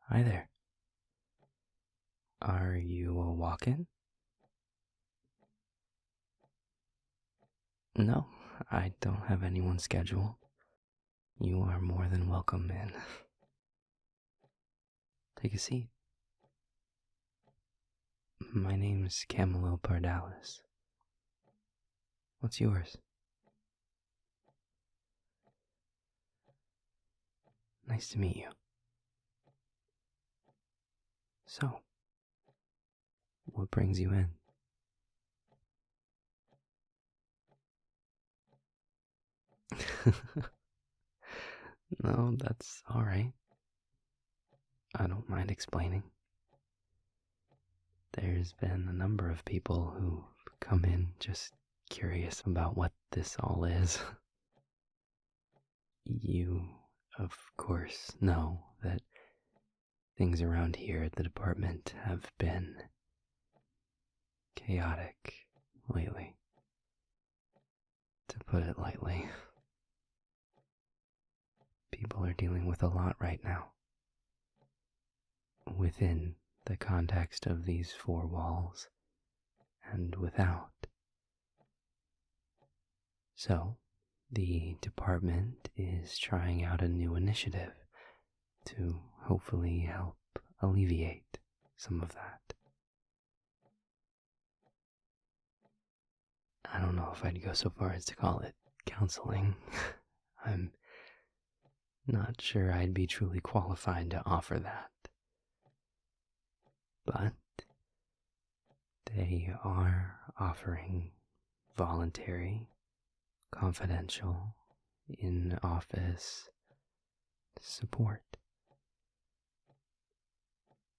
Hi there. Are you a walk-in? No, I don't have anyone scheduled. You are more than welcome in. Take a seat. My name's Camilo Pardalis. What's yours? Nice to meet you. So, what brings you in? No, that's alright. I don't mind explaining. There's been a number of people who've come in just curious about what this all is. You, of course, know that things around here at the department have been chaotic lately, to put it lightly. People are dealing with a lot right now. Within the context of these four walls, and without. So, the department is trying out a new initiative to hopefully help alleviate some of that. I don't know if I'd go so far as to call it counseling. I'm not sure I'd be truly qualified to offer that. But they are offering voluntary, confidential, in-office support.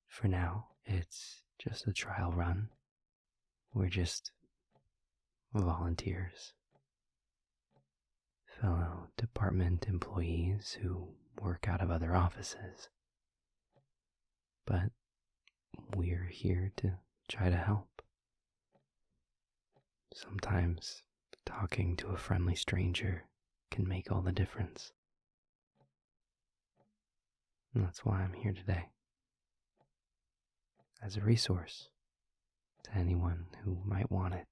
For now, it's just a trial run. We're just volunteers, fellow department employees who work out of other offices. But we're here to try to help. Sometimes talking to a friendly stranger can make all the difference. And that's why I'm here today. As a resource to anyone who might want it.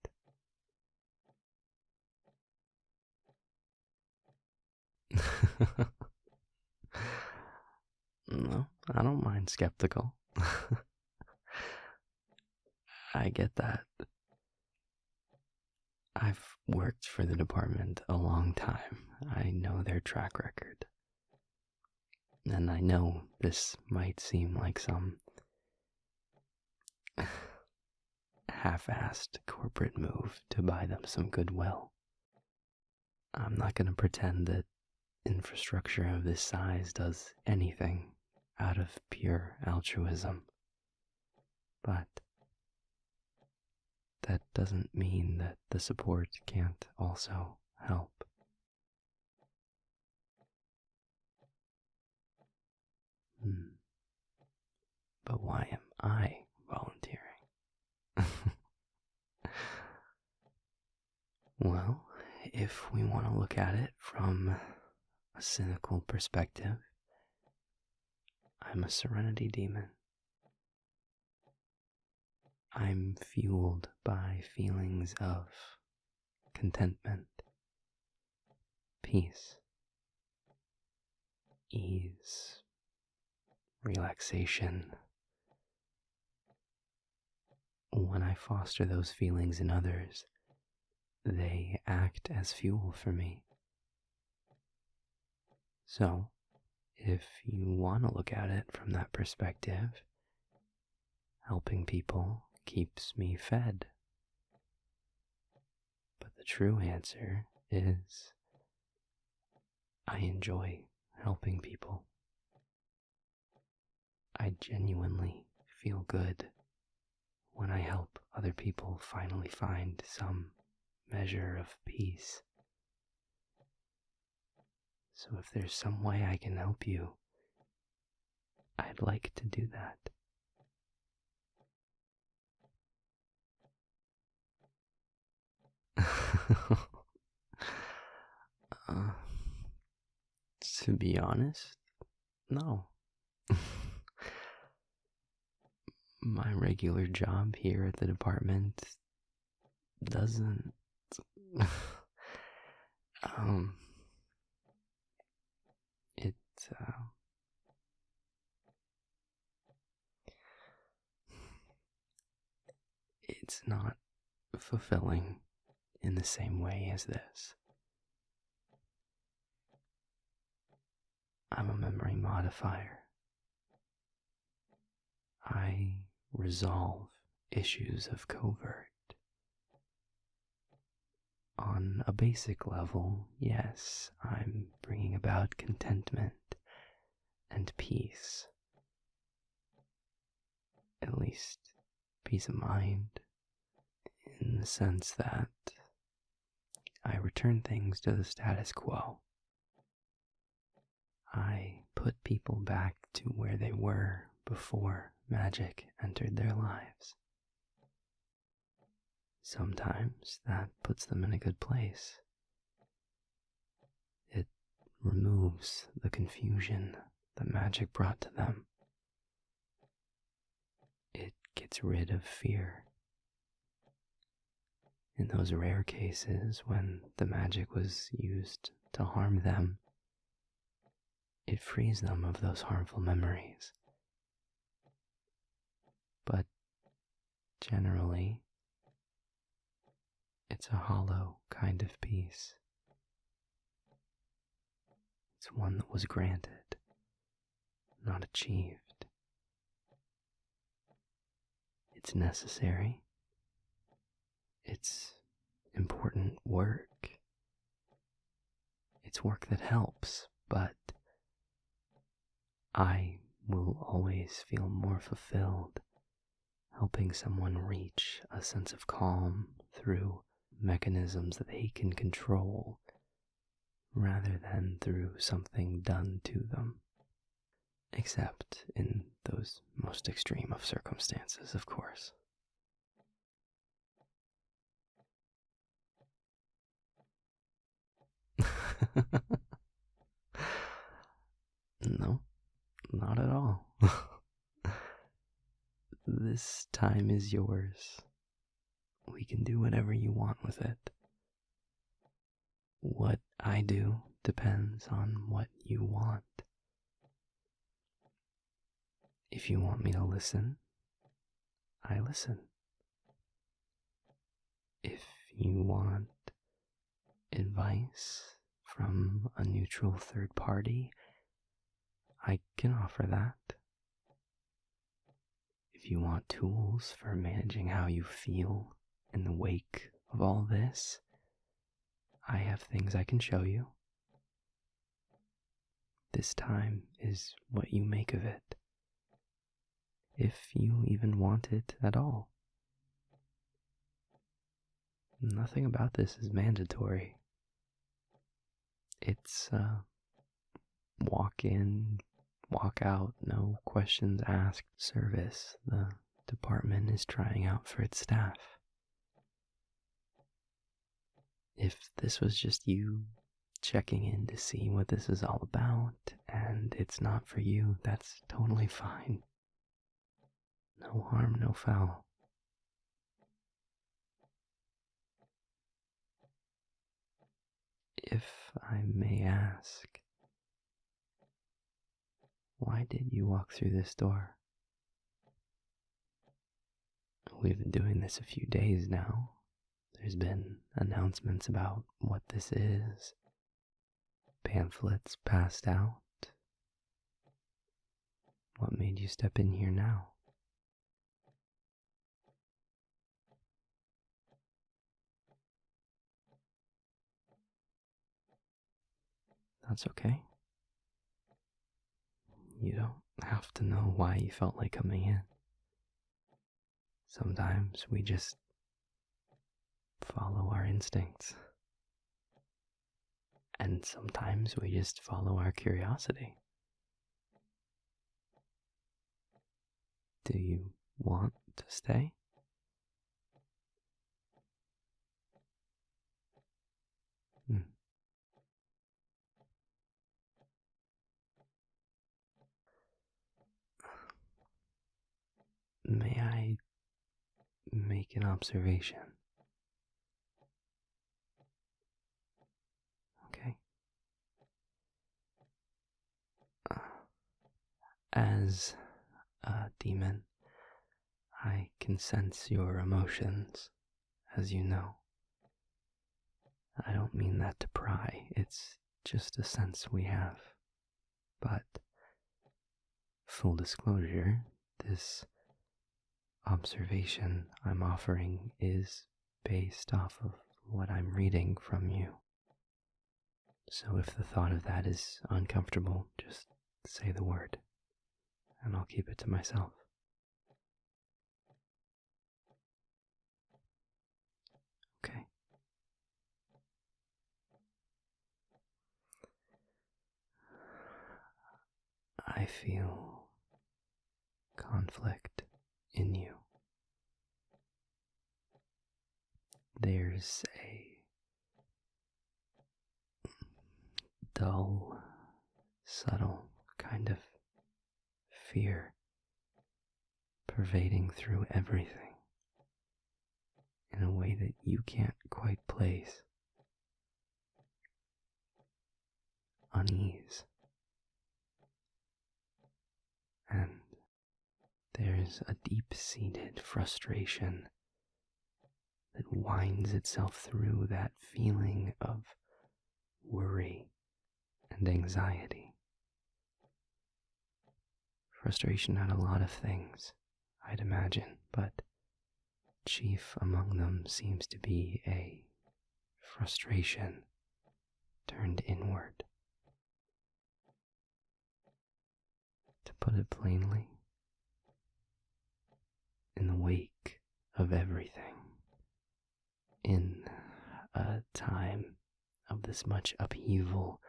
No, I don't mind skeptical. I get that. I've worked for the department a long time. I know their track record. And I know this might seem like some half-assed corporate move to buy them some goodwill. I'm not going to pretend that infrastructure of this size does anything out of pure altruism. But that doesn't mean that the support can't also help. But why am I volunteering? Well, if we want to look at it from a cynical perspective, I'm a serenity demon. I'm fueled by feelings of contentment, peace, ease, relaxation. When I foster those feelings in others, they act as fuel for me. So, if you want to look at it from that perspective, helping people keeps me fed. But the true answer is I enjoy helping people. I genuinely feel good when I help other people finally find some measure of peace. So if there's some way I can help you, I'd like to do that. To be honest, no. My regular job here at the department doesn't. um, it, uh, it's not fulfilling in the same way as this. I'm a memory modifier. I resolve issues of covert. On a basic level, yes, I'm bringing about contentment and peace. At least peace of mind, in the sense that I return things to the status quo. I put people back to where they were before magic entered their lives. Sometimes that puts them in a good place. It removes the confusion that magic brought to them. It gets rid of fear. In those rare cases when the magic was used to harm them, it frees them of those harmful memories. But generally, it's a hollow kind of peace. It's one that was granted, not achieved. It's necessary. It's important work. It's work that helps, but I will always feel more fulfilled helping someone reach a sense of calm through mechanisms that they can control rather than through something done to them. Except in those most extreme of circumstances, of course. No, not at all. This time is yours. We can do whatever you want with it. What I do depends on what you want. If you want me to listen, I listen. If you want advice from a neutral third party, I can offer that. If you want tools for managing how you feel in the wake of all this, I have things I can show you. This time is what you make of it, if you even want it at all. Nothing about this is mandatory. It's walk in, walk out, no questions asked service the department is trying out for its staff. If this was just you checking in to see what this is all about and it's not for you, that's totally fine. No harm, no foul. If I may ask, why did you walk through this door? We've been doing this a few days now. There's been announcements about what this is, pamphlets passed out. What made you step in here now? That's okay. You don't have to know why you felt like coming in. Sometimes we just follow our instincts. And sometimes we just follow our curiosity. Do you want to stay? May I make an observation? Okay. As a demon, I can sense your emotions, as you know. I don't mean that to pry, it's just a sense we have. But, full disclosure, this observation I'm offering is based off of what I'm reading from you. So if the thought of that is uncomfortable, just say the word, and I'll keep it to myself. Okay. I feel conflict in you. There's a dull, subtle kind of fear pervading through everything in a way that you can't quite place. Unease. And there's a deep-seated frustration that winds itself through that feeling of worry and anxiety. Frustration at a lot of things, I'd imagine, but chief among them seems to be a frustration turned inward. To put it plainly, in the wake of everything, in a time of this much upheaval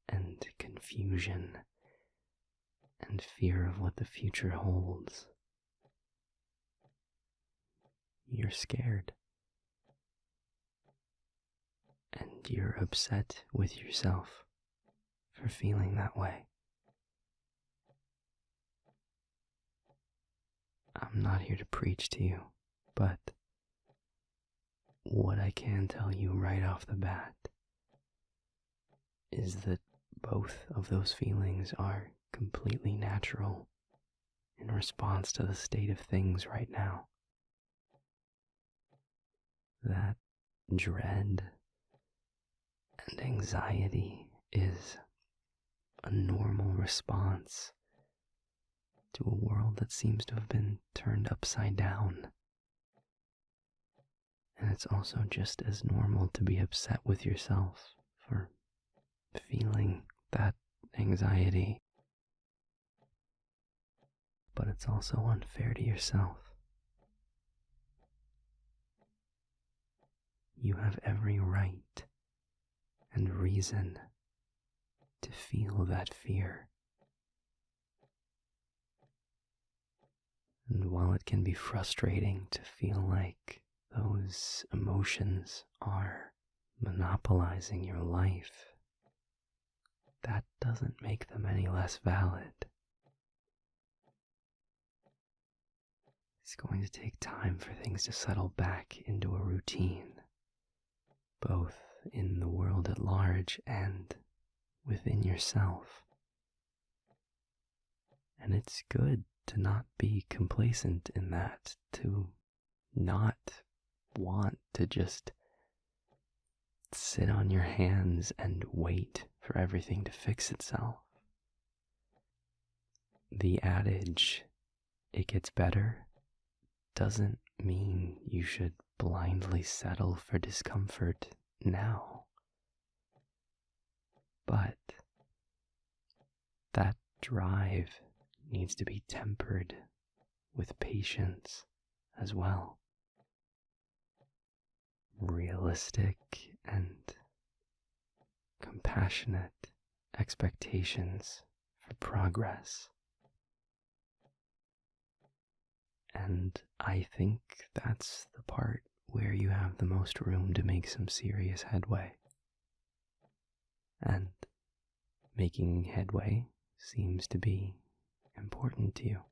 and confusion and fear of what the future holds, you're scared. And you're upset with yourself for feeling that way. I'm not here to preach to you, but what I can tell you right off the bat is that both of those feelings are completely natural in response to the state of things right now. That dread and anxiety is a normal response to a world that seems to have been turned upside down. And it's also just as normal to be upset with yourself for feeling that anxiety. But it's also unfair to yourself. You have every right and reason to feel that fear. And while it can be frustrating to feel like those emotions are monopolizing your life, that doesn't make them any less valid. It's going to take time for things to settle back into a routine, both in the world at large and within yourself. And it's good to not be complacent in that, to not want to just sit on your hands and wait for everything to fix itself. The adage, "it gets better," doesn't mean you should blindly settle for discomfort now. But that drive needs to be tempered with patience as well. Realistic and compassionate expectations for progress. And I think that's the part where you have the most room to make some serious headway. And making headway seems to be important to you.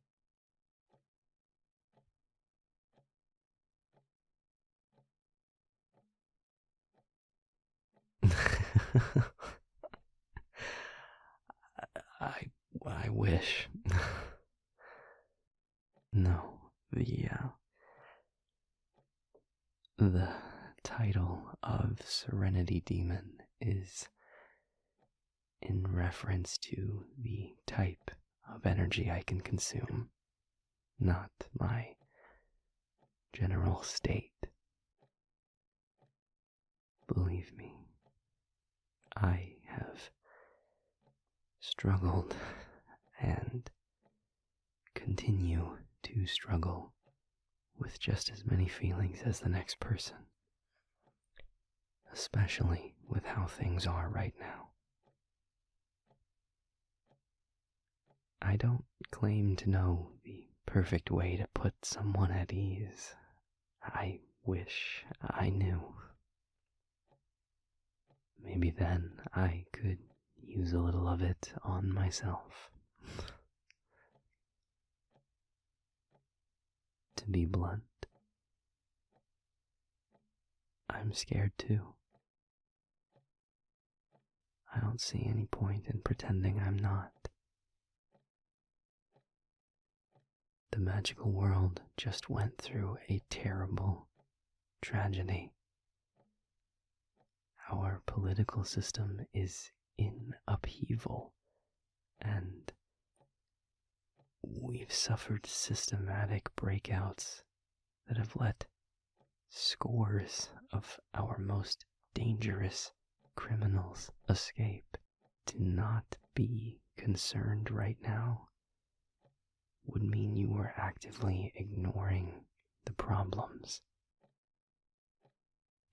I wish. No, the title of Serenity Demon is in reference to the type of energy I can consume, not my general state. Believe me, I have struggled and continue to struggle with just as many feelings as the next person, especially with how things are right now. I don't claim to know the perfect way to put someone at ease. I wish I knew. Maybe then I could use a little of it on myself. To be blunt, I'm scared too. I don't see any point in pretending I'm not. The magical world just went through a terrible tragedy. Our political system is in upheaval, and we've suffered systematic breakouts that have let scores of our most dangerous criminals escape. To not be concerned right now would mean you were actively ignoring the problems.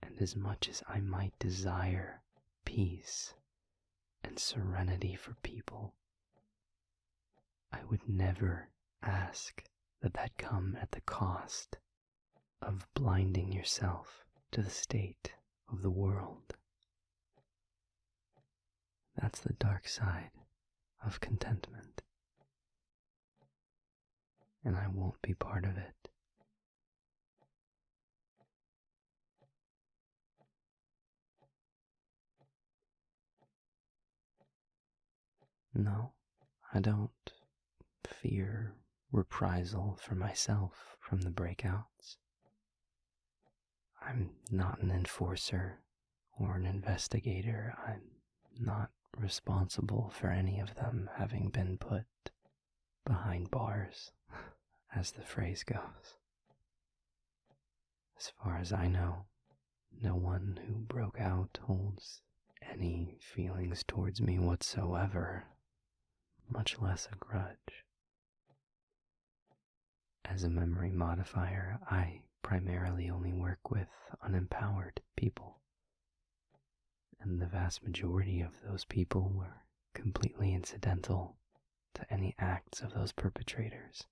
And as much as I might desire peace and serenity for people, I would never ask that that come at the cost of blinding yourself to the state of the world. That's the dark side of contentment, and I won't be part of it. No, I don't fear reprisal for myself from the breakouts. I'm not an enforcer or an investigator. I'm not responsible for any of them having been put behind bars, as the phrase goes. As far as I know, no one who broke out holds any feelings towards me whatsoever, much less a grudge. As a memory modifier, I primarily only work with unempowered people, and the vast majority of those people were completely incidental to any acts of those perpetrators,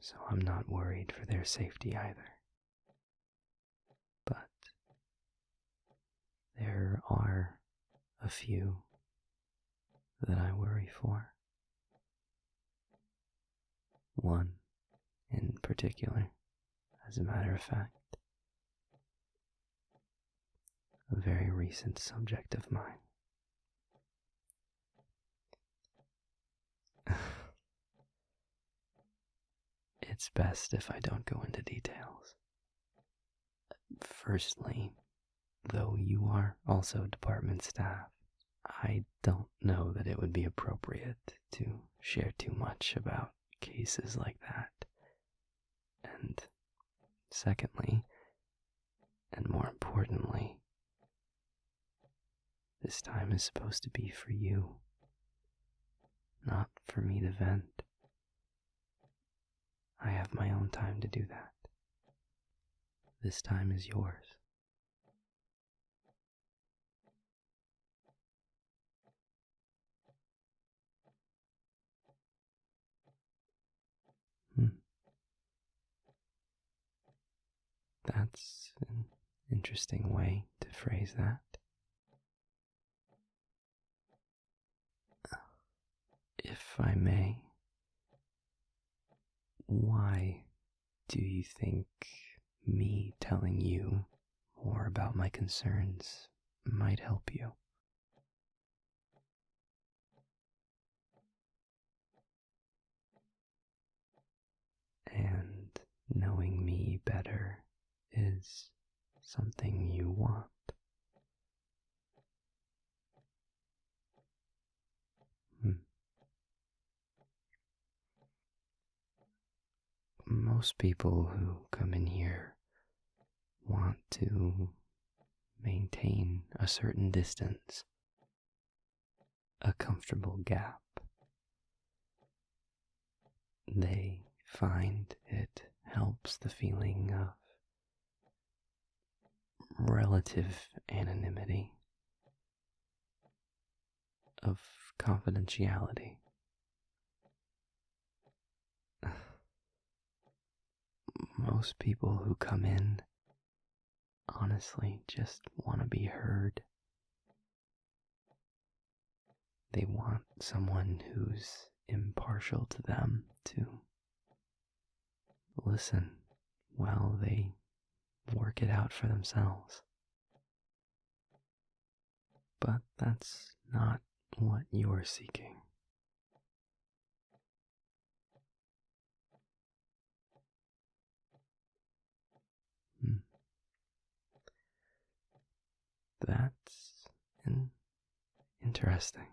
so I'm not worried for their safety either. But there are a few that I worry for. One in particular, as a matter of fact, a very recent subject of mine. It's best if I don't go into details. Firstly, though you are also department staff, I don't know that it would be appropriate to share too much about cases like that. And secondly, and more importantly, this time is supposed to be for you, not for me to vent. I have my own time to do that. This time is yours. That's an interesting way to phrase that. If I may, why do you think me telling you more about my concerns might help you. And knowing me better is something you want. Most people who come in here want to maintain a certain distance, a comfortable gap. They find it helps the feeling of relative anonymity, of confidentiality. Most people who come in honestly just want to be heard. They want someone who's impartial to them to listen while they work it out for themselves. But that's not what you're seeking. That's an interesting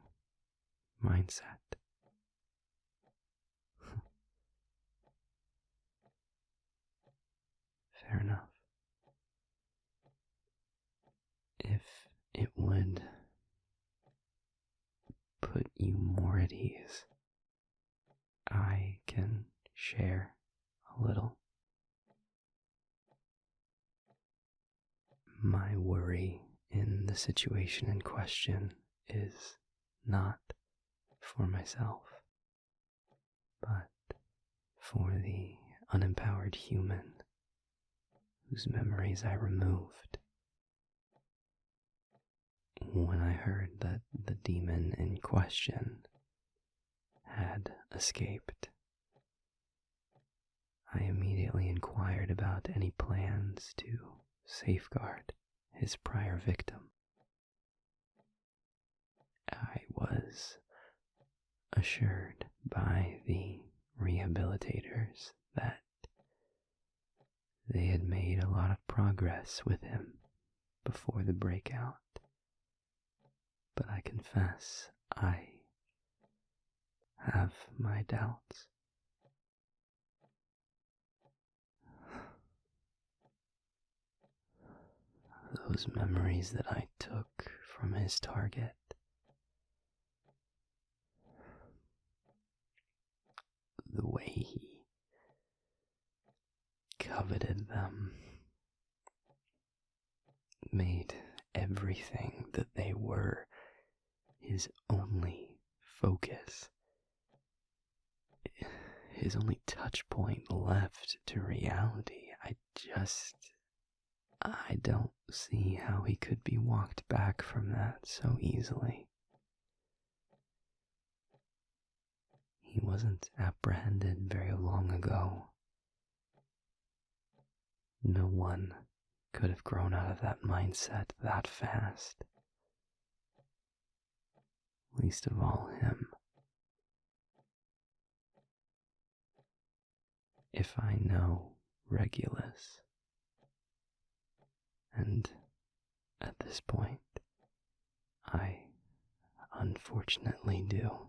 mindset. Fair enough. If it would put you more at ease, I can share a little. My worry in the situation in question is not for myself, but for the unempowered human whose memories I removed. When I heard that the demon in question had escaped, I immediately inquired about any plans to safeguard his prior victim. I was assured by the rehabilitators that they had made a lot of progress with him before the breakout, but I confess I have my doubts. Those memories that I took from his target, the way he coveted them, made everything that they were his only focus, his only touch point left to reality. I don't see how he could be walked back from that so easily. He wasn't apprehended very long ago. No one could have grown out of that mindset that fast. Least of all him. If I know Regulus, and at this point, I unfortunately do,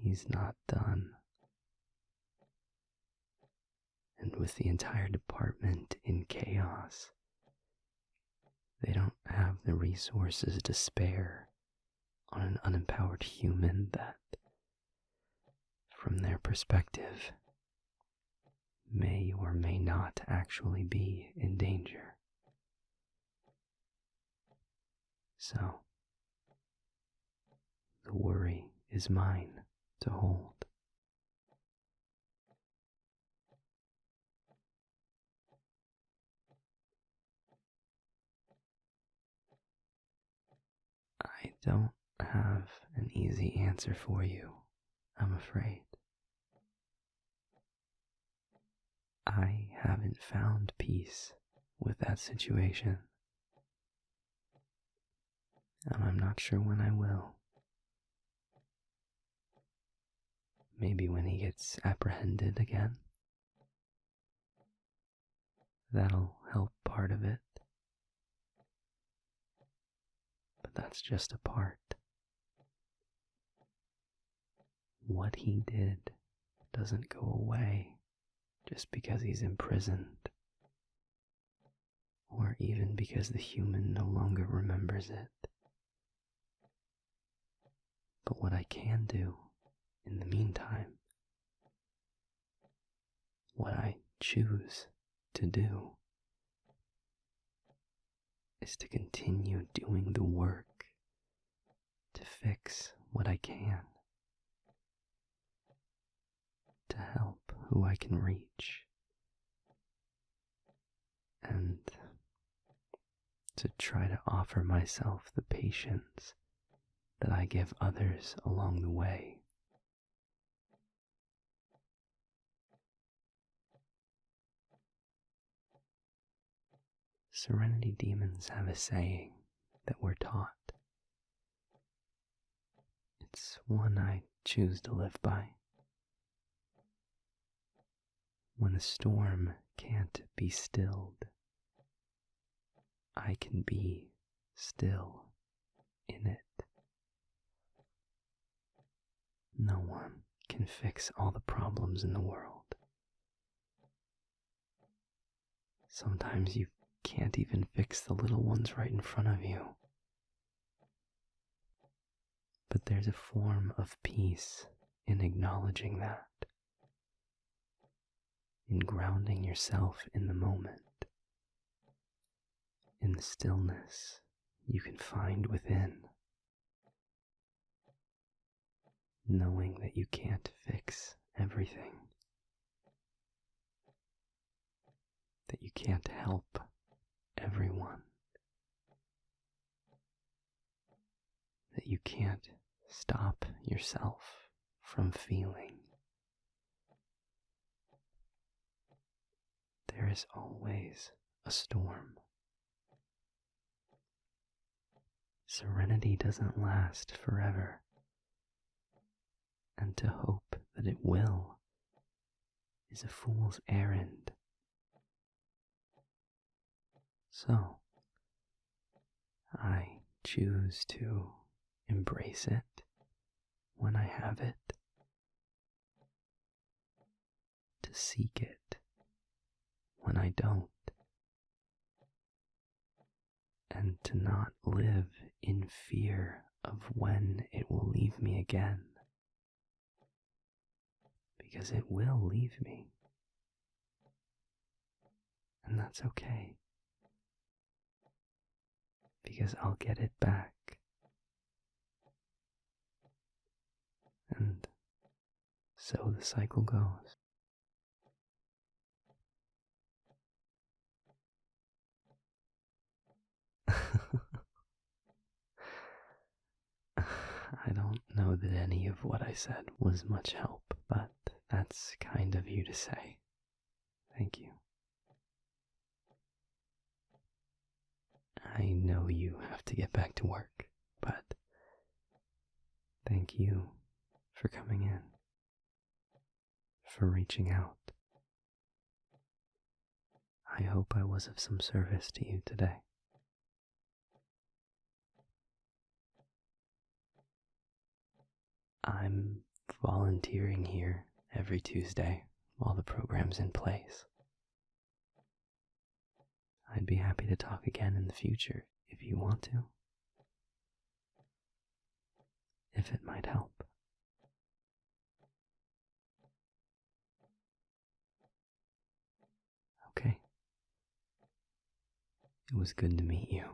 he's not done. And with the entire department in chaos, they don't have the resources to spare on an unempowered human that, from their perspective, may or may not actually be in danger. So, the worry is mine to hold. I don't have an easy answer for you, I'm afraid. I haven't found peace with that situation and I'm not sure when I will. Maybe when he gets apprehended again. That'll help part of it. But that's just a part. What he did doesn't go away just because he's imprisoned, or even because the human no longer remembers it. But what I can do in the meantime, what I choose to do, is to continue doing the work to fix what I can, to help who I can reach, and to try to offer myself the patience that I give others along the way. Serenity demons have a saying that we're taught. It's one I choose to live by. When the storm can't be stilled, I can be still in it. No one can fix all the problems in the world. Sometimes you can't even fix the little ones right in front of you. But there's a form of peace in acknowledging that, in grounding yourself in the moment, in the stillness you can find within, knowing that you can't fix everything, that you can't help everyone, that you can't stop yourself from feeling. There is always a storm. Serenity doesn't last forever, and to hope that it will is a fool's errand. So, I choose to embrace it when I have it, to seek it when I don't, and to not live in fear of when it will leave me again, because it will leave me, and that's okay, because I'll get it back. And so the cycle goes. I don't know that any of what I said was much help, but that's kind of you to say. Thank you. I know you have to get back to work, but thank you for coming in, for reaching out. I hope I was of some service to you today. I'm volunteering here every Tuesday while the program's in place. I'd be happy to talk again in the future if you want to, if it might help. Okay. It was good to meet you.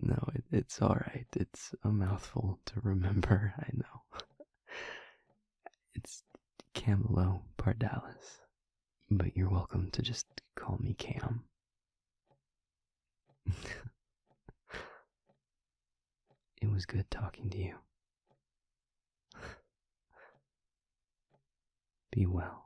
No, it's alright. It's a mouthful to remember, I know. It's Camelo Pardalis, but you're welcome to just call me Cam. It was good talking to you. Be well.